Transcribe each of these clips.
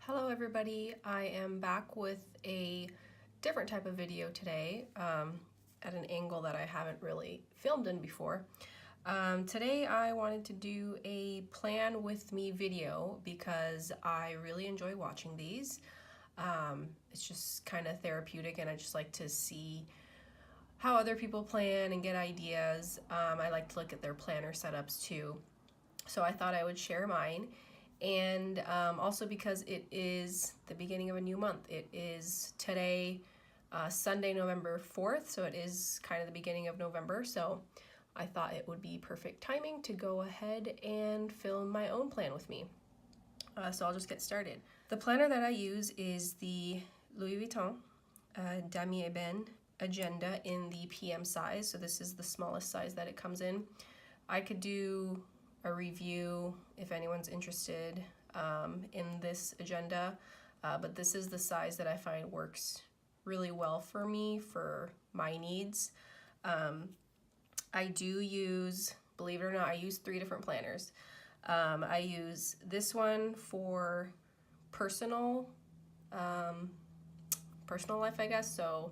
Hello everybody, I am back with a different type of video today at an angle that I haven't really filmed in before. Today I wanted to do a plan with me video because I really enjoy watching these. It's just kind of therapeutic and I just like to see how other people plan and get ideas. I like to look at their planner setups too. So I thought I would share mine. And also because it is the beginning of a new month. It is today, Sunday, November 4th, so it is kind of the beginning of November, so I thought it would be perfect timing to go ahead and film my own plan with me. So I'll just get started. The planner that I use is the Louis Vuitton Damier Ebene Agenda in the PM size, so this is the smallest size that it comes in. I could do a review if anyone's interested in this agenda, but this is the size that I find works really well for me for my needs. I do use, believe it or not, I use 3 different planners. I use this one for personal life, I guess, so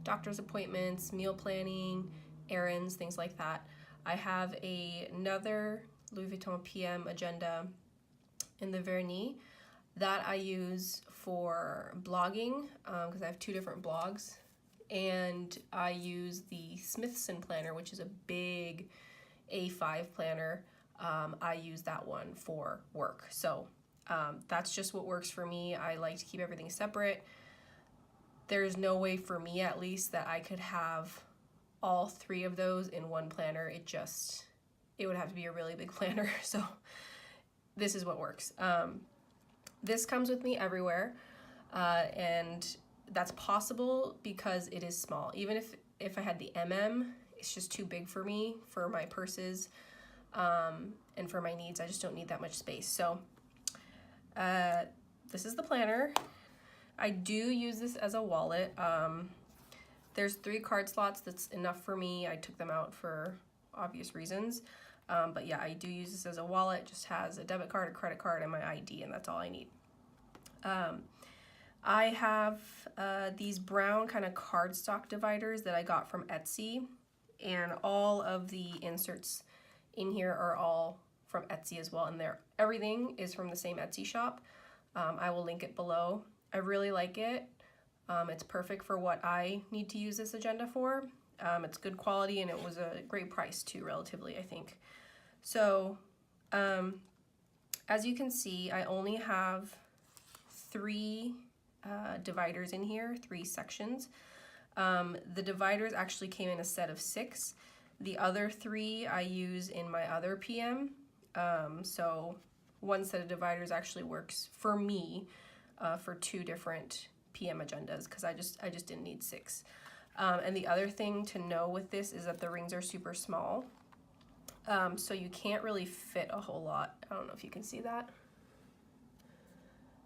doctor's appointments, meal planning, errands, things like that. I have another Louis Vuitton PM Agenda in the Vernis that I use for blogging because I have 2 different blogs, and I use the Smithson planner, which is a big A5 planner. I use that one for work, so that's just what works for me. I like to keep everything separate. There's no way for me, at least, that I could have all 3 of those in one planner. It would have to be a really big planner, so this is what works. This comes with me everywhere, and that's possible because it is small. Even if I had the MM, it's just too big for me, for my purses, and for my needs. I just don't need that much space. So this is the planner. I do use this as a wallet. There's 3 card slots. That's enough for me. I took them out for obvious reasons. But yeah, I do use this as a wallet. It just has a debit card, a credit card, and my ID, and that's all I need. I have these brown kind of cardstock dividers that I got from Etsy, and all of the inserts in here are all from Etsy as well, and everything is from the same Etsy shop. I will link it below. I really like it. It's perfect for what I need to use this agenda for. It's good quality, and it was a great price too, relatively, I think. So, as you can see, I only have 3 dividers in here, 3 sections. The dividers actually came in a set of 6. The other 3 I use in my other PM. So one set of dividers actually works for me for 2 different PM agendas because I just didn't need 6. And the other thing to know with this is that the rings are super small. So you can't really fit a whole lot. I don't know if you can see that.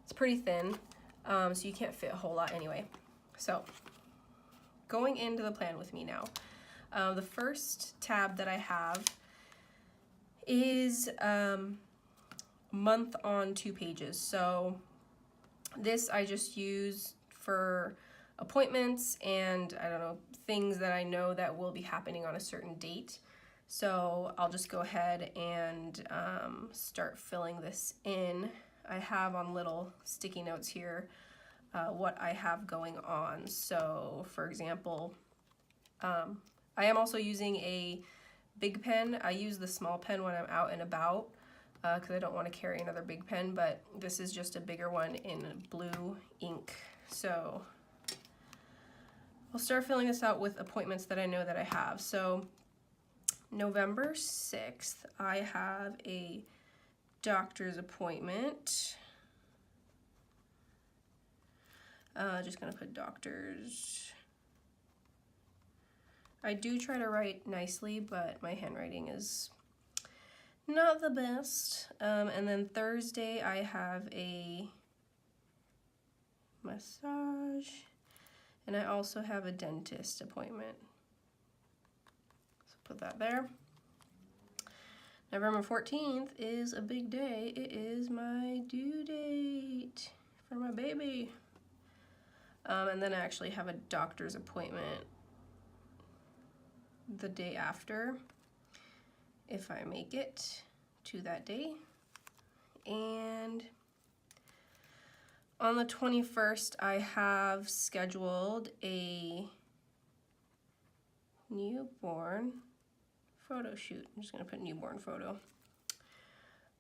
It's pretty thin, so you can't fit a whole lot anyway. So going into the plan with me now. The first tab that I have is month on 2 pages. So this I just use for appointments and, I don't know, things that I know that will be happening on a certain date. So I'll just go ahead and start filling this in. I have on little sticky notes here what I have going on. So for example, I am also using a big pen. I use the small pen when I'm out and about because I don't want to carry another big pen, but this is just a bigger one in blue ink. So I'll start filling this out with appointments that I know that I have. So November 6th, I have a doctor's appointment. Just gonna put doctors. I do try to write nicely, but my handwriting is not the best. And then Thursday, I have a massage, and I also have a dentist appointment. So put that there. November 14th is a big day. It is my due date for my baby. And then I actually have a doctor's appointment the day after, if I make it to that day. And on the 21st, I have scheduled a newborn photo shoot. I'm just gonna put newborn photo.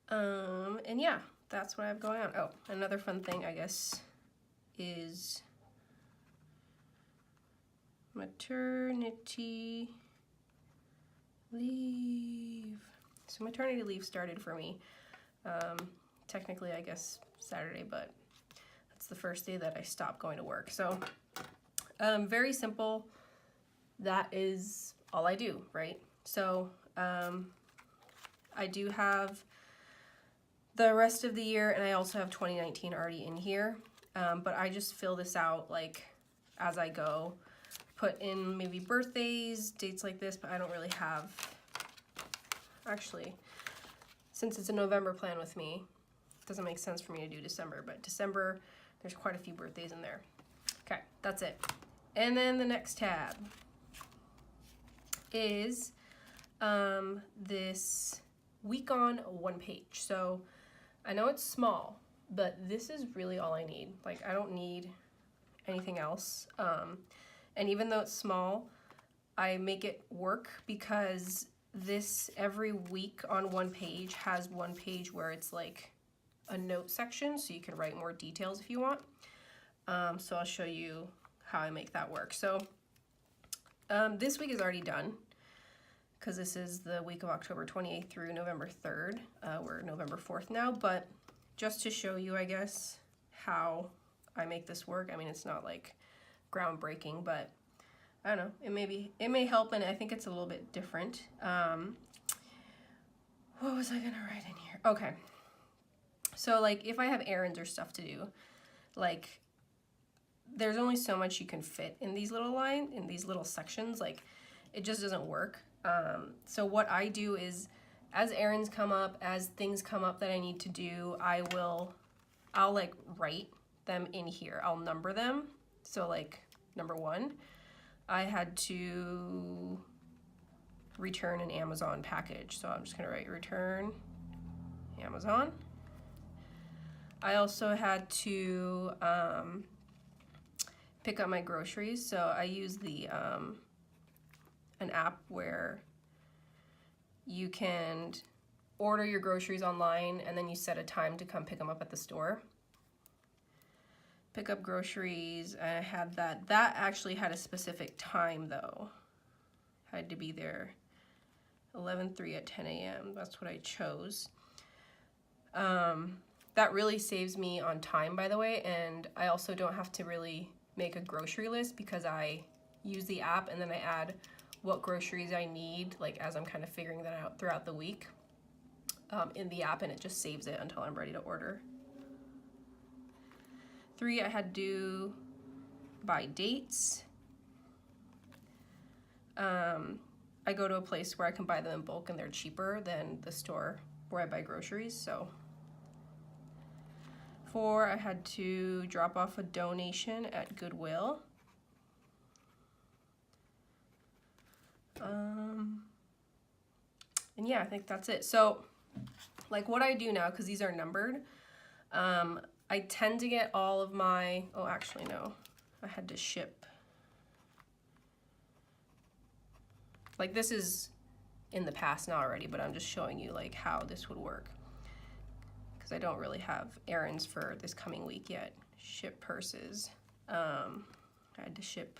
And yeah, that's what I have going on. Oh, another fun thing, I guess, is maternity leave. So maternity leave started for me. Technically, I guess Saturday, but that's the first day that I stopped going to work. So very simple. That is all I do, right? So I do have the rest of the year, and I also have 2019 already in here, but I just fill this out like as I go, put in maybe birthdays, dates like this, but I don't really have, actually, since it's a November plan with me, it doesn't make sense for me to do December, but December, there's quite a few birthdays in there. Okay, that's it. And then the next tab is this week on one page. So I know it's small, but this is really all I need. Like, I don't need anything else. And even though it's small, I make it work because this every week on one page has one page where it's like a note section, so you can write more details if you want. So I'll show you how I make that work. So this week is already done because this is the week of October 28th through November 3rd. We're November 4th now, but just to show you, I guess, how I make this work. I mean, it's not like groundbreaking, but I don't know, it may help, and I think it's a little bit different. What was I gonna write in here? Okay, so like if I have errands or stuff to do, like there's only so much you can fit in these little sections. Like it just doesn't work. So what I do is, as errands come up, as things come up that I need to do, I'll like write them in here. I'll number them. So like number 1, I had to return an Amazon package. So I'm just gonna write return Amazon. I also had to pick up my groceries. So I use the an app where you can order your groceries online and then you set a time to come pick them up at the store. Pick up groceries, I had that. That actually had a specific time though. Had to be there 11:03 at 10 a.m. That's what I chose. That really saves me on time, by the way, and I also don't have to really make a grocery list because I use the app and then I add what groceries I need, like as I'm kind of figuring that out throughout the week in the app, and it just saves it until I'm ready to order. 3, I had to do by dates. I go to a place where I can buy them in bulk and they're cheaper than the store where I buy groceries, so. 4, I had to drop off a donation at Goodwill. And yeah, I think that's it. So like what I do now, because these are numbered, I tend to get all of my, oh actually no, I had to ship. Like this is in the past now already, but I'm just showing you like how this would work. Because I don't really have errands for this coming week yet. Ship purses. I had to ship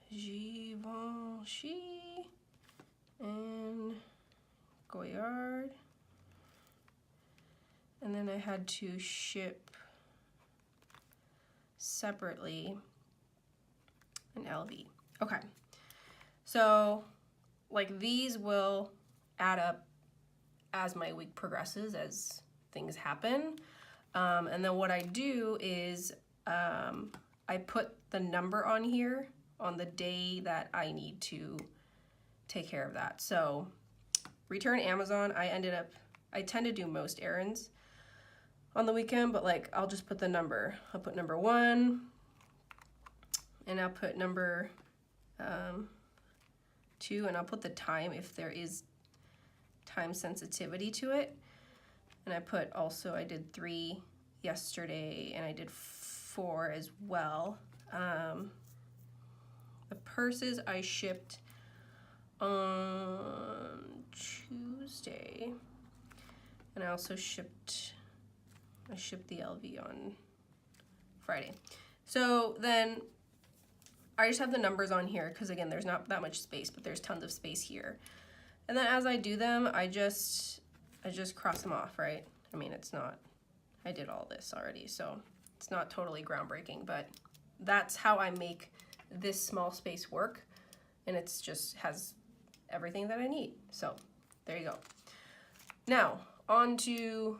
Givenchy and Goyard. And then I had to ship separately an LV. Okay, so like these will add up as my week progresses, as things happen. And then what I do is I put the number on here on the day that I need to take care of that. So return Amazon, I tend to do most errands on the weekend, but like I'll just put the number. I'll put number 1, and I'll put number 2, and I'll put the time if there is time sensitivity to it. And I put also, I did 3 yesterday, and I did 4 as well. The purses I shipped on Tuesday, and I also shipped the LV on Friday. So then I just have the numbers on here because again, there's not that much space, but there's tons of space here. And then as I do them, I just cross them off, right? I mean, it's not, I did all this already, so it's not totally groundbreaking, but that's how I make this small space work, and it's just has everything that I need. So there you go. Now on to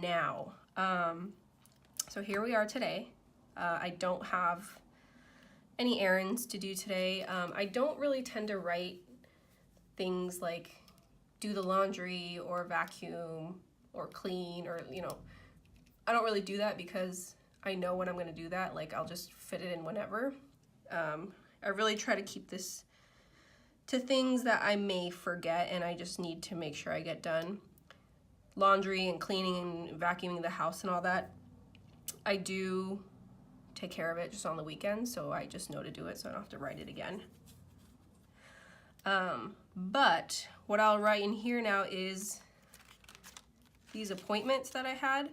now. So here we are today. I don't have any errands to do today. I don't really tend to write things like do the laundry or vacuum or clean, or you know, I don't really do that because I know when I'm going to do that. Like I'll just fit it in whenever. I really try to keep this to things that I may forget and I just need to make sure I get done. Laundry and cleaning and vacuuming the house and all that, I do take care of it just on the weekends, so I just know to do it so I don't have to write it again. But what I'll write in here now is these appointments that I had.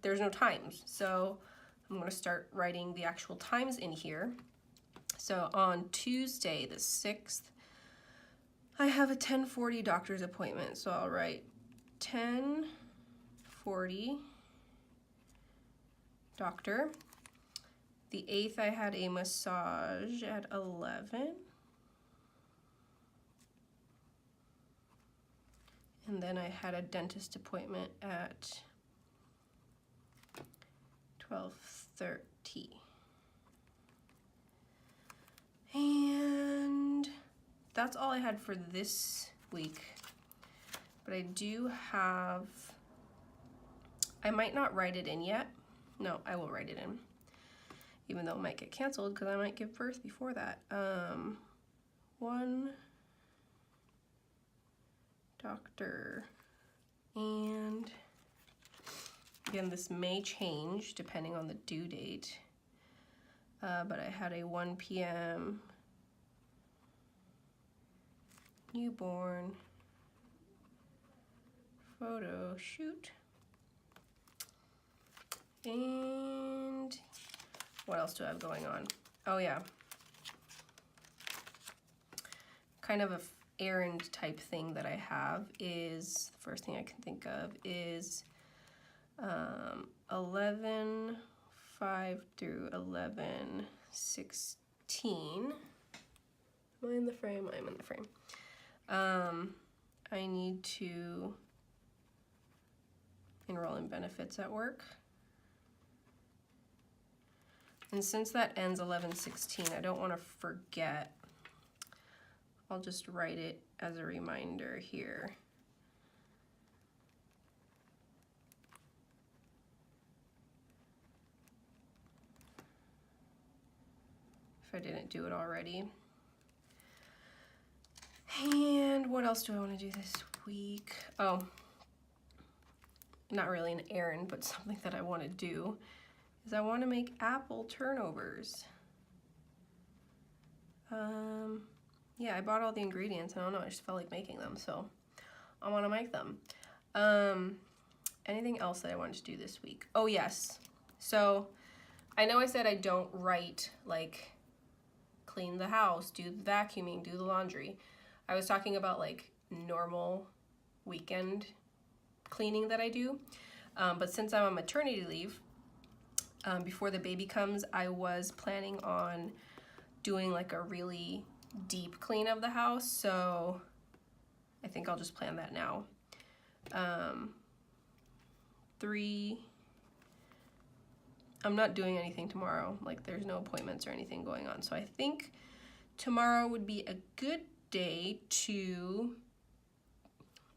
There's no times, so I'm going to start writing the actual times in here. So on Tuesday the 6th, I have a 10:40 doctor's appointment, so I'll write 10:40 doctor. The 8th, I had a massage at 11. And then I had a dentist appointment at 12:30. And that's all I had for this week. But I do have, I might not write it in yet. No, I will write it in. Even though it might get canceled because I might give birth before that. 1 doctor. And again, this may change depending on the due date. But I had a 1 p.m. newborn photo shoot. And what else do I have going on? Oh yeah. Kind of a errand type thing that I have is, the first thing I can think of is 11:05 through 11:16. Am I in the frame? I'm in the frame. I need to enroll in benefits at work. And since that ends 11:16, I don't want to forget. I'll just write it as a reminder here. If I didn't do it already. And what else do I want to do this week? Oh, not really an errand, but something that I want to do is I want to make apple turnovers. Yeah, I bought all the ingredients. I don't know, I just felt like making them, so I want to make them. Anything else that I wanted to do this week? Oh yes, so I know I said I don't write like clean the house, do the vacuuming, do the laundry. I was talking about like normal weekend cleaning that I do, but since I'm on maternity leave, before the baby comes, I was planning on doing like a really deep clean of the house, so I think I'll just plan that now. 3, I'm not doing anything tomorrow, like there's no appointments or anything going on, so I think tomorrow would be a good day to,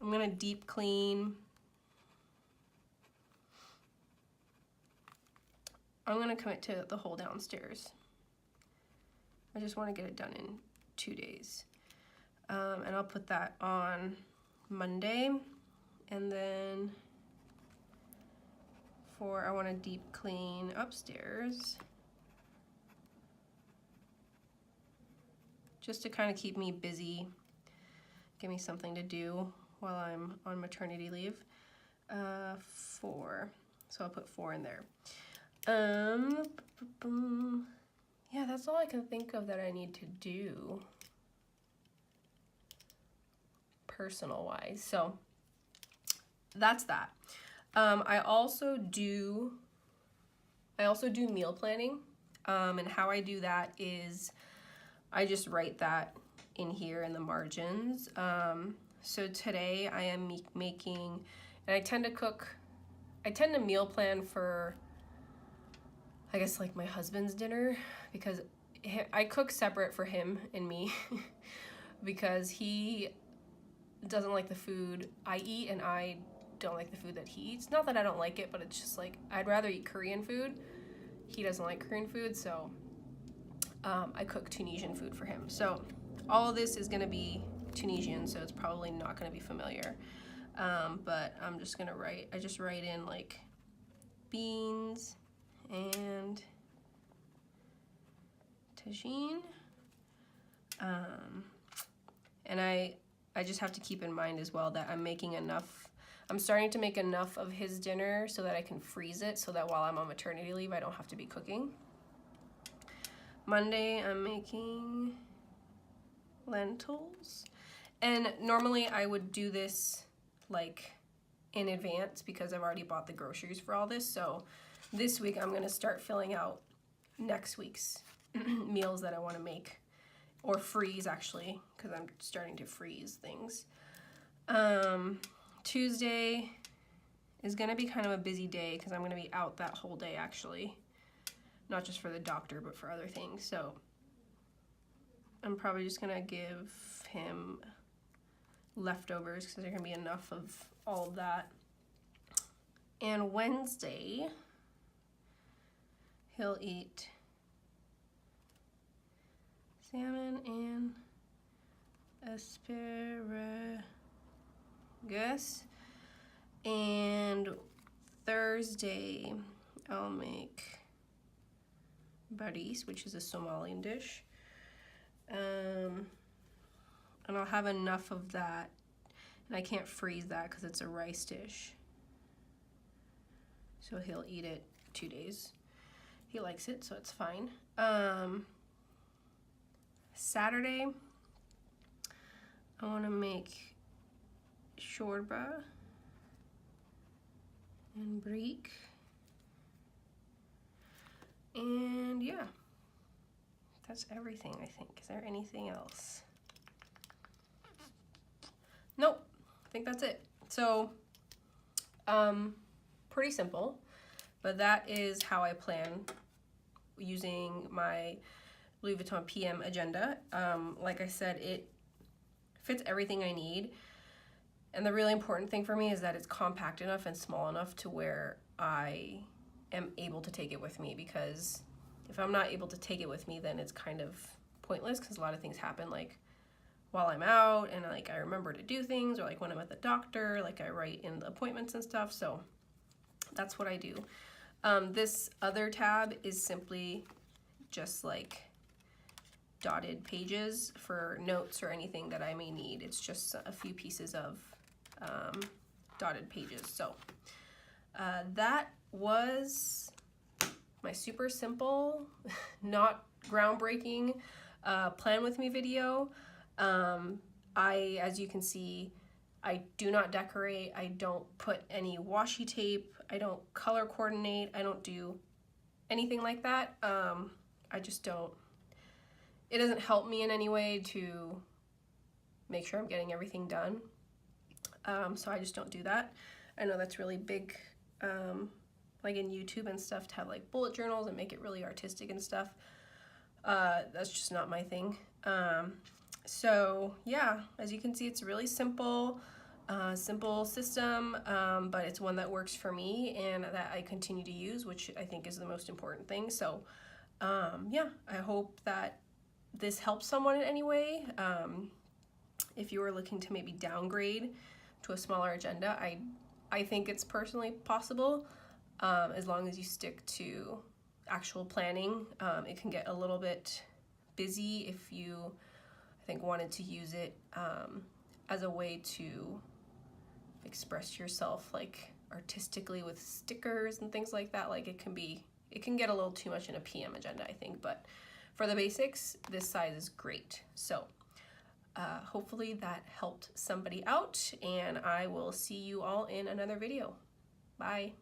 I'm gonna deep clean I'm gonna commit to the whole downstairs. I just want to get it done in 2 days. And I'll put that on Monday. And then I want to deep clean upstairs. Just to kind of keep me busy, give me something to do while I'm on maternity leave. 4, so I'll put 4 in there. Yeah, that's all I can think of that I need to do personal wise. So that's that. I also do meal planning, and how I do that is I just write that in here in the margins. So today I am making, and I tend to meal plan for, I guess, like my husband's dinner, because I cook separate for him and me because he doesn't like the food I eat and I don't like the food that he eats. Not that I don't like it, but it's just like I'd rather eat Korean food. He doesn't like Korean food, so I cook Tunisian food for him. So all of this is gonna be Tunisian, so it's probably not gonna be familiar. But I'm just gonna I just write in like beans and tagine. And I just have to keep in mind as well that I'm starting to make enough of his dinner so that I can freeze it, so that while I'm on maternity leave, I don't have to be cooking. Monday, I'm making lentils. And normally I would do this like in advance because I've already bought the groceries for all this. So this week I'm gonna start filling out next week's meals that I wanna make, or freeze actually, because I'm starting to freeze things. Tuesday is gonna be kind of a busy day because I'm gonna be out that whole day actually. Not just for the doctor, but for other things. So I'm probably just gonna give him leftovers because there's gonna be enough of all of that. And Wednesday, he'll eat salmon and asparagus. And Thursday, I'll make baris, which is a Somalian dish. And I'll have enough of that. And I can't freeze that because it's a rice dish. So he'll eat it 2 days. He likes it, so it's fine. Saturday, I want to make shorba and briek. And yeah, that's everything, I think. Is there anything else? Nope, I think that's it. So, pretty simple, but that is how I plan using my Louis Vuitton PM agenda. Like I said, it fits everything I need. And the really important thing for me is that it's compact enough and small enough to where I am able to take it with me, because if I'm not able to take it with me, then it's kind of pointless, because a lot of things happen like while I'm out, and like I remember to do things, or like when I'm at the doctor, like I write in the appointments and stuff. So that's what I do. This other tab is simply just like dotted pages for notes or anything that I may need. It's just a few pieces of dotted pages. So that was my super simple, not groundbreaking plan with me video. As you can see, I do not decorate. I don't put any washi tape. I don't color coordinate. I don't do anything like that. I just don't. It doesn't help me in any way to make sure I'm getting everything done. So I just don't do that. I know that's really big, like in YouTube and stuff, to have like bullet journals and make it really artistic and stuff. That's just not my thing. So yeah, as you can see, it's really simple. simple system, but it's one that works for me and that I continue to use, which I think is the most important thing. So yeah, I hope that this helps someone in any way. If you are looking to maybe downgrade to a smaller agenda, I think it's personally possible, as long as you stick to actual planning. It can get a little bit busy if you, I think, wanted to use it as a way to express yourself like artistically with stickers and things like that. Like it can get a little too much in a PM agenda, I think, but for the basics, this size is great. So hopefully that helped somebody out, and I will see you all in another video. Bye.